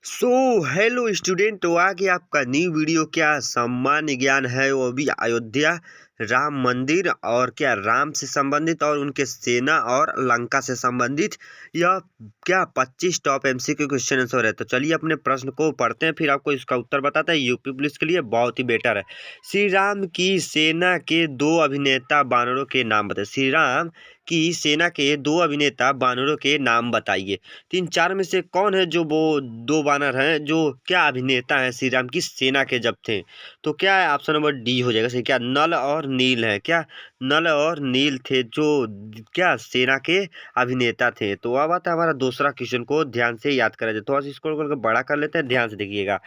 So hello student. तो आगे आपका न्यू वीडियो क्या सामान्य ज्ञान है, वो भी अयोध्या राम मंदिर और क्या राम से संबंधित और उनके सेना और लंका से संबंधित यह क्या 25 टॉप एमसीक्यू क्वेश्चन आंसर है। तो चलिए अपने प्रश्न को पढ़ते हैं, फिर आपको इसका उत्तर बताते हैं। यूपी पुलिस के लिए बहुत ही बेटर है। श्री राम की सेना के दो अभिनेता बानरों के नाम बताइए। श्री राम की सेना के दो अभिनेता बानरों के नाम बताइए। तीन चार में से कौन है जो वो दो बानर हैं जो क्या अभिनेता हैं श्री राम की सेना के जब थे? तो क्या है ऑप्शन नंबर डी हो जाएगा सही। क्या नल और नील है? क्या नल और नील थे जो क्या सेना के अभिनेता थे? तो अब आता है हमारा दूसरा क्वेश्चन को ध्यान से याद करा जाए। थोड़ा सा इसको करके बड़ा कर लेते हैं, ध्यान से देखिएगा।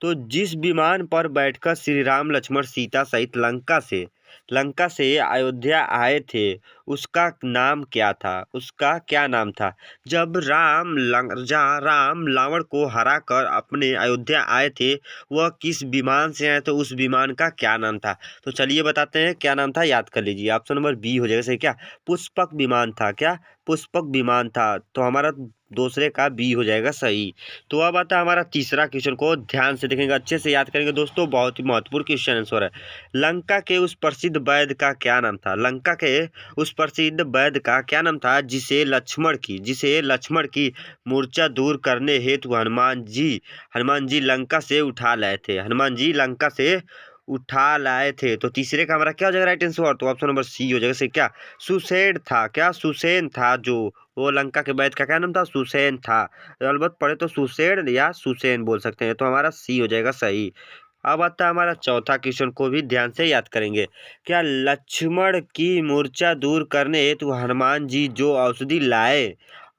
तो जिस विमान पर बैठकर श्री राम लक्ष्मण सीता सहित लंका से अयोध्या आए थे उसका नाम क्या था? उसका क्या नाम था? जब राम रावण को हराकर अपने अयोध्या आए थे, वह किस विमान से आए थे? उस विमान का क्या नाम था? तो चलिए बताते हैं क्या नाम था, याद कर लीजिए। ऑप्शन नंबर बी हो जाएगा सही। क्या पुष्पक विमान था? क्या पुष्पक विमान था? तो हमारा दूसरे का बी हो जाएगा सही। तो अब आता है हमारा तीसरा क्वेश्चन को ध्यान से देखेंगे, अच्छे से याद करेंगे दोस्तों, बहुत ही महत्वपूर्ण क्वेश्चन आंसर है। लंका के उस प्रसिद्ध वैद्य का क्या नाम था? लंका के उस प्रसिद्ध वैद्य का क्या नाम था जिसे लक्ष्मण की मूर्छा दूर करने हेतु हनुमान जी लंका से उठा लाए थे? हनुमान जी लंका से उठा लाए थे। तो तीसरे का हमारा क्या हो जाएगा राइट आंसर? तो ऑप्शन नंबर सी हो जाएगा सही। क्या सुसेन था? क्या सुसेन था जो वो लंका के वैद्य का क्या नाम था? सुसेन था। अलबत्त पढ़े तो सुसेन या सुसेन बोल सकते हैं। तो हमारा सी हो जाएगा सही। अब आता है हमारा चौथा क्वेश्चन को भी ध्यान से याद करेंगे। क्या लक्ष्मण की मूर्छा दूर करने हेतु हनुमान जी जो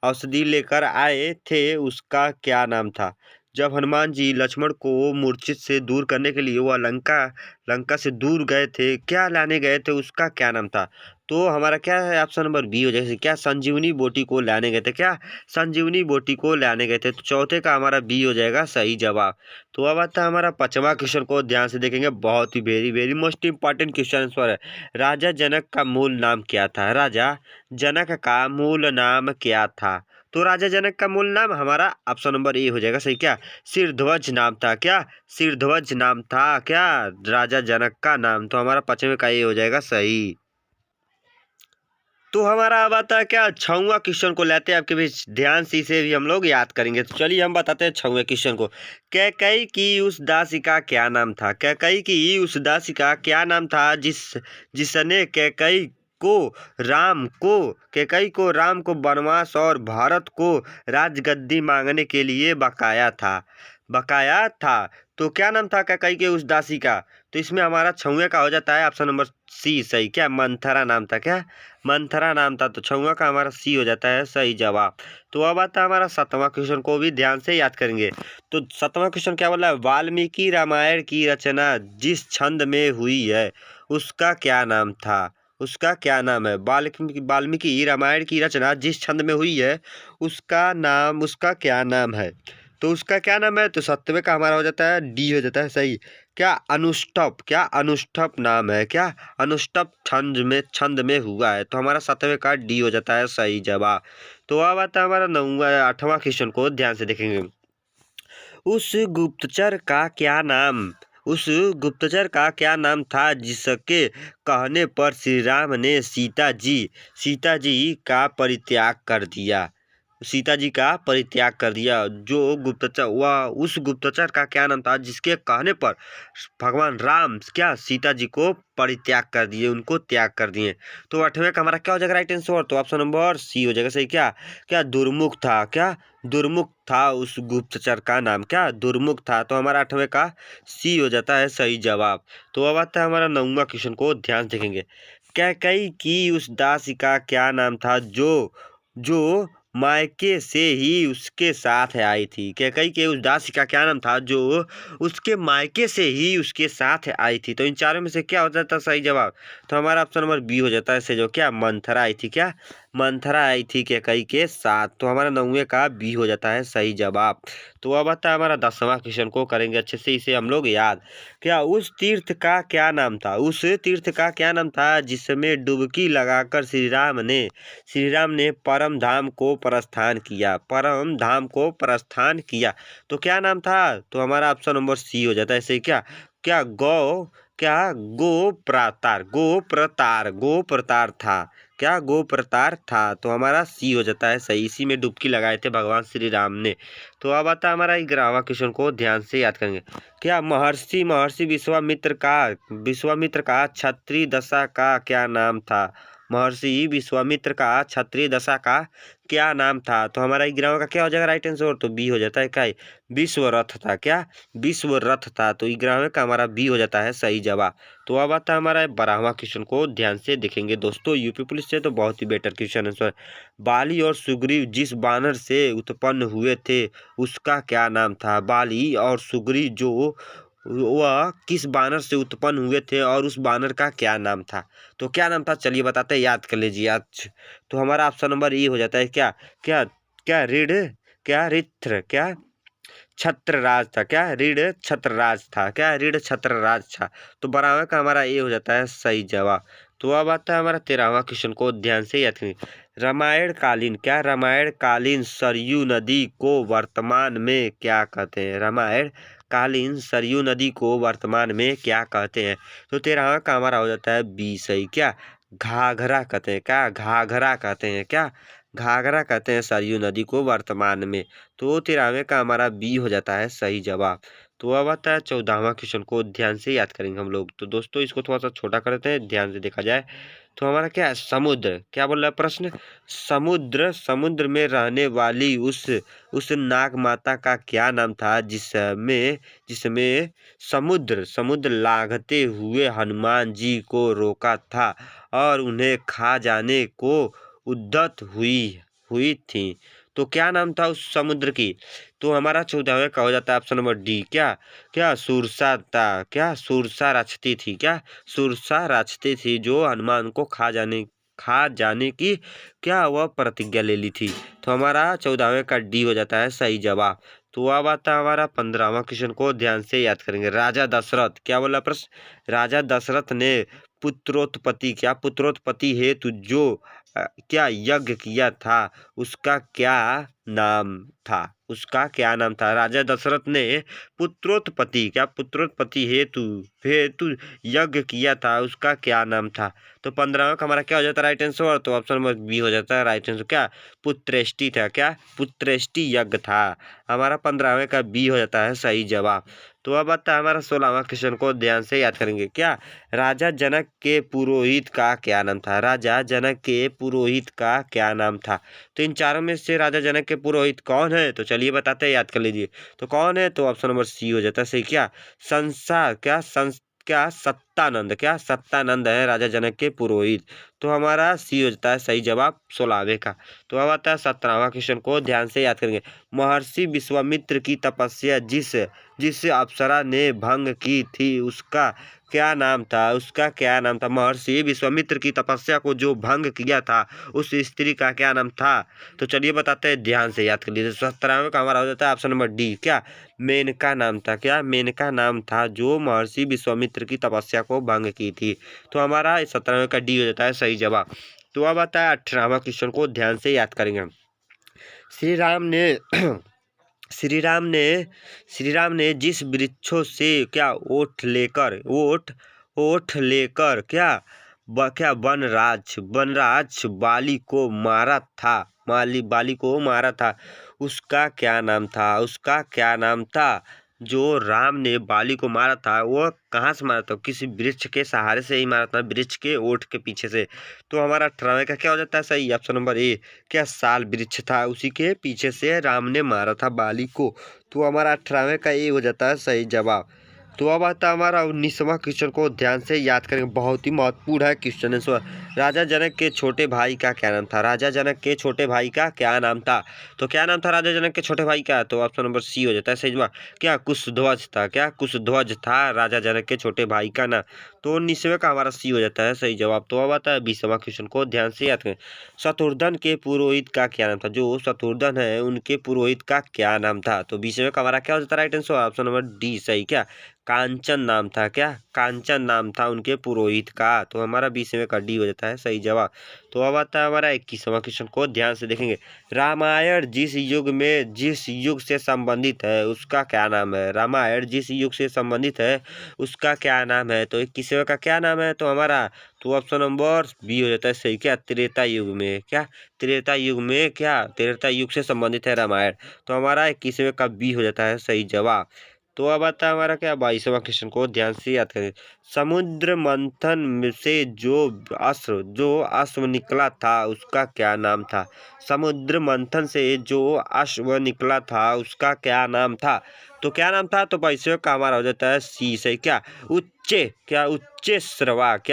औषधि लेकर आए थे उसका क्या नाम था? जब हनुमान जी लक्ष्मण को मूर्छित से दूर करने के लिए वह लंका से दूर गए थे, क्या लाने गए थे, उसका क्या नाम था? तो हमारा क्या है ऑप्शन नंबर बी हो जाएगा। क्या संजीवनी बोटी को लाने गए थे? क्या संजीवनी बोटी को लाने गए थे? तो चौथे का हमारा बी हो जाएगा सही जवाब। तो अब आता है हमारा पांचवा क्वेश्चन को ध्यान से देखेंगे, बहुत ही very very most important question answer है। राजा जनक का मूल नाम क्या था? राजा जनक का मूल नाम क्या था? तो राजा जनक का मूल नाम हमारा ऑप्शन नंबर ए हो जाएगा सही। क्या सिरध्वज नाम था? क्या सिरध्वज नाम था क्या राजा जनक का नाम? तो हमारा पांचवें का ए हो जाएगा सही। तो हमारा अब आता है क्या छठवां क्वेश्चन को लेते हैं आपके बीच, ध्यान से इसे भी हम लोग याद करेंगे। तो चलिए हम बताते हैं छठवें क्वेश्चन को। कैकई की उस दासी का क्या नाम था? कैकई की उस दासी का क्या नाम था जिसने कैकई को राम को वनवास और भारत को राजगद्दी मांगने के लिए बकाया था। तो क्या नाम था कैकई के उस दासी का? तो इसमें हमारा छठवें का हो जाता है ऑप्शन नंबर सी सही। क्या मंथरा नाम था? क्या मंथरा नाम था? तो छठवां का हमारा सी हो जाता है सही जवाब। तो अब आता है हमारा सातवां क्वेश्चन को भी ध्यान से याद करेंगे। तो सातवां क्वेश्चन क्या बोला है? वाल्मीकि रामायण की रचना जिस छंद में हुई है उसका क्या नाम था? उसका क्या नाम है? वाल्मीकि रामायण की रचना जिस छंद में हुई है उसका क्या नाम है? तो उसका क्या नाम है? तो सत्तवें का हमारा हो जाता है डी हो जाता है सही। क्या अनुष्टप नाम है? क्या अनुष्टप छंद में हुआ है? तो हमारा सत्तवें का डी हो जाता है सही जवाब। तो अब आता है हमारा आठवां क्वेश्चन को ध्यान से देखेंगे। उस गुप्तचर का क्या नाम था जिसके कहने पर श्री राम ने सीता जी का परित्याग कर दिया? जो गुप्तचर उस गुप्तचर का क्या नाम था जिसके कहने पर भगवान राम क्या सीता जी को परित्याग कर दिए, उनको त्याग कर दिए? तो आठवें का हमारा क्या हो जाएगा राइट आंसर? तो ऑप्शन नंबर सी हो जाएगा सही। क्या क्या दुर्मुख था? क्या दुर्मुख था उस गुप्तचर का नाम? क्या दुर्मुख था? तो हमारा आठवें का सी हो जाता है सही जवाब। तो अब आता है हमारा नौवां क्वेश्चन को ध्यान से देखेंगे। कैकई की उस दासी का क्या नाम था जो मायके से ही उसके साथ आई थी? कैकई के उस दासी का क्या नाम था जो उसके मायके से ही उसके साथ आई थी? तो इन चारों में से क्या हो जाता है सही जवाब? तो हमारा ऑप्शन नंबर बी हो जाता है से जो क्या मंथरा आई थी? क्या मंथरा आई थी कैकई के साथ। तो हमारा 9वें का बी हो जाता है सही जवाब। तो अब आता है हमारा 10वां क्वेश्चन को करेंगे अच्छे से, इसे हम लोग याद। क्या उस तीर्थ का क्या नाम था? उस तीर्थ का क्या नाम था जिसमें डुबकी लगाकर श्री राम ने परम धाम को प्रस्थान किया? परम धाम को प्रस्थान किया तो क्या नाम था? तो हमारा ऑप्शन नंबर सी हो जाता है सही। क्या क्या गोप्रतार था? क्या गोप्रतार था? तो हमारा सी हो जाता है सही। इसी में डुबकी लगाए थे भगवान श्री राम ने। तो अब आता है हमारा 11वां क्वेश्चन को ध्यान से याद करेंगे। क्या महर्षि विश्वामित्र का क्षत्रिय दशा का क्या नाम था? महर्षि विश्वामित्र का क्षत्रिय दशा का क्या नाम था? तो हमारा 11वां का क्या हो जाएगा राइट आंसर? तो बी हो जाता है। क्या विश्वरथ था? क्या विश्वरथ था? तो 11वें का हमारा बी हो जाता है सही जवाब। तो अब आता है हमारा 12वां क्वेश्चन को ध्यान से देखेंगे दोस्तों। यूपी पुलिस से तो बहुत ही बेटर क्वेश्चन आंसर। बाली और सुग्रीव जिस बानर से उत्पन्न हुए थे उसका क्या नाम था? बाली और सुग्रीव जो वह किस बानर से उत्पन्न हुए थे और उस बानर का क्या नाम था? तो क्या नाम था चलिए बताते हैं, याद कर लीजिए आज। तो हमारा ऑप्शन नंबर ए हो जाता है। क्या क्या क्या रीढ़ क्या रित्र क्या छत्रराज था? क्या रीढ़ छत्रराज था? क्या रीढ़ छत्रराज था? तो 12वें का हमारा ए हो जाता है सही जवाब। तो अब आता है हमारा 13वां क्वेश्चन को ध्यान से याद करेंगे। रामायण कालीन सरयू नदी को वर्तमान में क्या कहते हैं? रामायण कालीन सरयू नदी को वर्तमान में क्या कहते हैं? तो 13वां का हमारा हो जाता है बी सही। क्या घाघरा कहते हैं? क्या घाघरा कहते हैं? क्या घाघरा कहते हैं सरयू नदी को वर्तमान में। तो 13वें का हमारा बी हो जाता है सही जवाब। तो अब आता है 14वां क्वेश्चन को ध्यान से याद करेंगे हम लोग। तो दोस्तों इसको थोड़ा सा छोटा करते हैं, ध्यान से देखा जाए तो हमारा क्या है समुद्र। क्या बोल रहा है प्रश्न? समुद्र में रहने वाली उस नाग माता का क्या नाम था जिसमें समुद्र लांघते हुए हनुमान जी को रोका था और उन्हें खा जाने को उद्यत हुई थी? तो क्या नाम था उस समुद्र की? तो हमारा 14वें का हो जाता है ऑप्शन नंबर डी। क्या क्या सुरसा था? क्या सुरसा राक्षसी थी? क्या सुरसा राक्षसी थी जो हनुमान को खा जाने की क्या वह प्रतिज्ञा ले ली थी? तो हमारा 14वें का डी हो जाता है सही जवाब। तो अब आता है हमारा 15वां क्वेश्चन को ध्यान से याद करेंगे। राजा दशरथ, क्या बोला प्रश्न? राजा दशरथ ने पुत्रोत्पत्ति हेतु जो क्या यज्ञ किया था उसका क्या नाम था? उसका क्या नाम था? राजा दशरथ ने पुत्रोत्पत्ति हेतु हेतु यज्ञ किया था उसका क्या नाम था? तो 15वां का हमारा क्या हो जाता है राइट आंसर? तो ऑप्शन नंबर बी हो जाता है राइट आंसर। क्या पुत्रेष्टि था? क्या पुत्रेष्टि यज्ञ था? हमारा 15वें का बी हो जाता है सही जवाब। तो अब आता है हमारा 16वां क्वेश्चन को ध्यान से याद करेंगे। क्या राजा जनक के पुरोहित का क्या नाम था? राजा जनक के पुरोहित का क्या नाम था? तो इन चारों में से राजा जनक के पुरोहित कौन है? तो चलिए बताते हैं, याद कर लीजिए। तो कौन है? तो ऑप्शन नंबर सी हो जाता है सही। क्या सत्तानंद है राजा जनक के पुरोहित? तो हमारा सी हो जाता है सही जवाब 16वें का। तो अब आता है 17वां क्वेश्चन को ध्यान से याद करेंगे। महर्षि विश्वामित्र की तपस्या जिस अप्सरा ने भंग की थी उसका क्या नाम था? उसका क्या नाम था? महर्षि विश्वामित्र की तपस्या को जो भंग किया था उस स्त्री का क्या नाम था? तो चलिए बताते हैं, ध्यान से याद कर लीजिए। 17वें का हमारा हो जाता है ऑप्शन नंबर डी। क्या मेनका नाम था? क्या मेनका नाम था जो महर्षि विश्वामित्र की तपस्या को भंग की थी? तो हमारा 17वें का डी हो जाता है सही जवाब। तो अब आता है 18वां क्वेश्चन को ध्यान से याद करेंगे। श्री राम ने श्री राम ने जिस वृक्षों से क्या ओठ लेकर क्या वनराज बाली को मारा था उसका क्या नाम था? उसका क्या नाम था? जो राम ने बाली को मारा था वो कहाँ से मारा था? किसी वृक्ष के सहारे से ही मारा था, वृक्ष के ओठ के पीछे से। तो हमारा 18वें का क्या हो जाता है सही? Option number A. क्या साल वृक्ष था उसी के पीछे से राम ने मारा था बाली को? तो हमारा 18वें का ए हो जाता है सही जवाब। तो अब आता है हमारा 19वां क्वेश्चन को ध्यान से याद करेंगे, बहुत ही महत्वपूर्ण है क्वेश्चन आंसर। राजा जनक के छोटे भाई का क्या नाम था? राजा जनक के छोटे भाई का क्या नाम था? तो क्या नाम था राजा जनक के छोटे भाई का? तो ऑप्शन नंबर सी हो जाता है सही जवाब। क्या कुशध्वज था? क्या कुशध्वज था राजा जनक के छोटे भाई का नाम? तो 19वें का हमारा सी हो जाता है सही जवाब। तो अब आता है 20वां क्वेश्चन को ध्यान से याद करें। शत्रुघ्न के पुरोहित का क्या नाम था? जो शत्रुघ्न है उनके पुरोहित का क्या नाम था? तो 20वें का हमारा क्या हो जाता है right answer? Option number D सही। क्या कांचन नाम था? क्या कांचन नाम था उनके पुरोहित का? तो हमारा 20वें का डी हो जाता है सही जवाब। तो अब आता है हमारा 21वां क्वेश्चन को ध्यान से देखेंगे। रामायण जिस युग से संबंधित है उसका क्या नाम है? रामायण जिस युग से संबंधित है उसका क्या नाम है? तो 21वें का क्या नाम है? तो हमारा तो ऑप्शन नंबर बी हो जाता है सही। क्या त्रेता युग में? क्या त्रेता युग में? क्या त्रेता युग से संबंधित है रामायण? तो हमारा 21वें का बी हो जाता है सही जवाब। तो अब आता है हमारा क्या 22वां क्वेश्चन को ध्यान से याद करें। समुद्र मंथन से जो अश्व निकला था उसका क्या नाम था? समुद्र मंथन से जो अश्व निकला था उसका क्या नाम था? तो क्या नाम था? तो 22वें का हमारा हो जाता है सी सही। क्या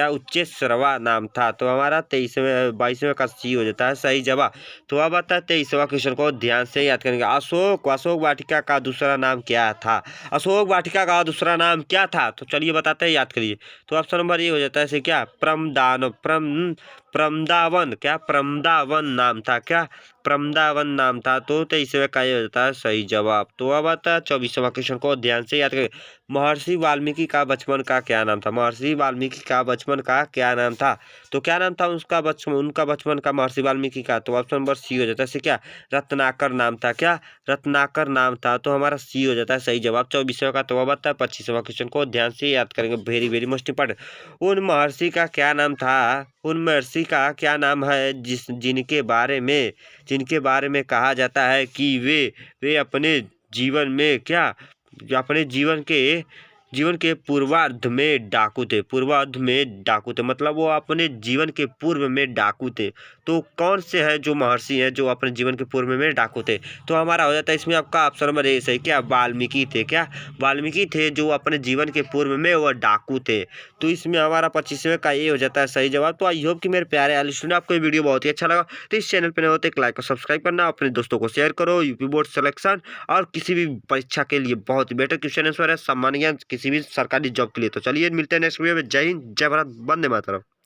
उच्चेश्रवा नाम था? तो हमारा 22वें का सी हो जाता है सही जवाब। तो अब आता है 23वां क्वेश्चन को ध्यान से याद करेंगे। अशोक वाटिका का दूसरा नाम क्या था? अशोक वाटिका का दूसरा नाम क्या था? तो चलिए बताते हैं, याद करिए। तो ऑप्शन नंबर ए हो जाता है क्या प्रमदावन? क्या प्रमदावन नाम था? क्या प्रमदावन नाम था? तो 23वें का ये हो जाता है सही जवाब। तो अब आता है 24वां क्वेश्चन को ध्यान से याद करें। महर्षि वाल्मीकि का बचपन का क्या नाम था? महर्षि वाल्मीकि का बचपन का क्या नाम था? तो क्या नाम था उनका बचपन का महर्षि वाल्मीकि का? तो ऑप्शन नंबर सी हो जाता है क्या रत्नाकर नाम था? क्या रत्नाकर नाम था? तो हमारा सी हो जाता है सही जवाब 24वें का। तो अब आता है 25वां क्वेश्चन को ध्यान से याद करेंगे, वेरी वेरी मोस्ट इंपॉर्टेंट। उन महर्षि का क्या नाम था? उन महर्षि का क्या नाम है जिनके बारे में कहा जाता है कि वे अपने जीवन में क्या अपने जीवन के पूर्वार्ध में डाकू थे, मतलब वो अपने जीवन के पूर्व में डाकू थे। तो कौन से हैं जो महर्षि हैं जो अपने जीवन के पूर्व में डाकू थे? तो हमारा हो जाता है इसमें आपका ऑप्शन नंबर ए सही। क्या वाल्मीकि थे? क्या वाल्मीकि थे जो अपने जीवन के पूर्व में वह डाकू थे? तो इसमें हमारा 25वें का ये हो जाता है सही जवाब। तो आई होप कि मेरे प्यारे वाले स्टूडेंट आपको ये वीडियो बहुत ही अच्छा लगा। तो इस चैनल पर नए होते एक लाइक और सब्सक्राइब करना, अपने दोस्तों को शेयर करो। यूपी बोर्ड सिलेक्शन और किसी भी परीक्षा के लिए बहुत ही बेटर क्वेश्चन आंसर है, सम्मानीय किसी भी सरकारी जॉब के लिए। तो चलिए मिलते हैं नेक्स्ट वीडियो में। जय हिंद, जय भारत, वंदे मातरम।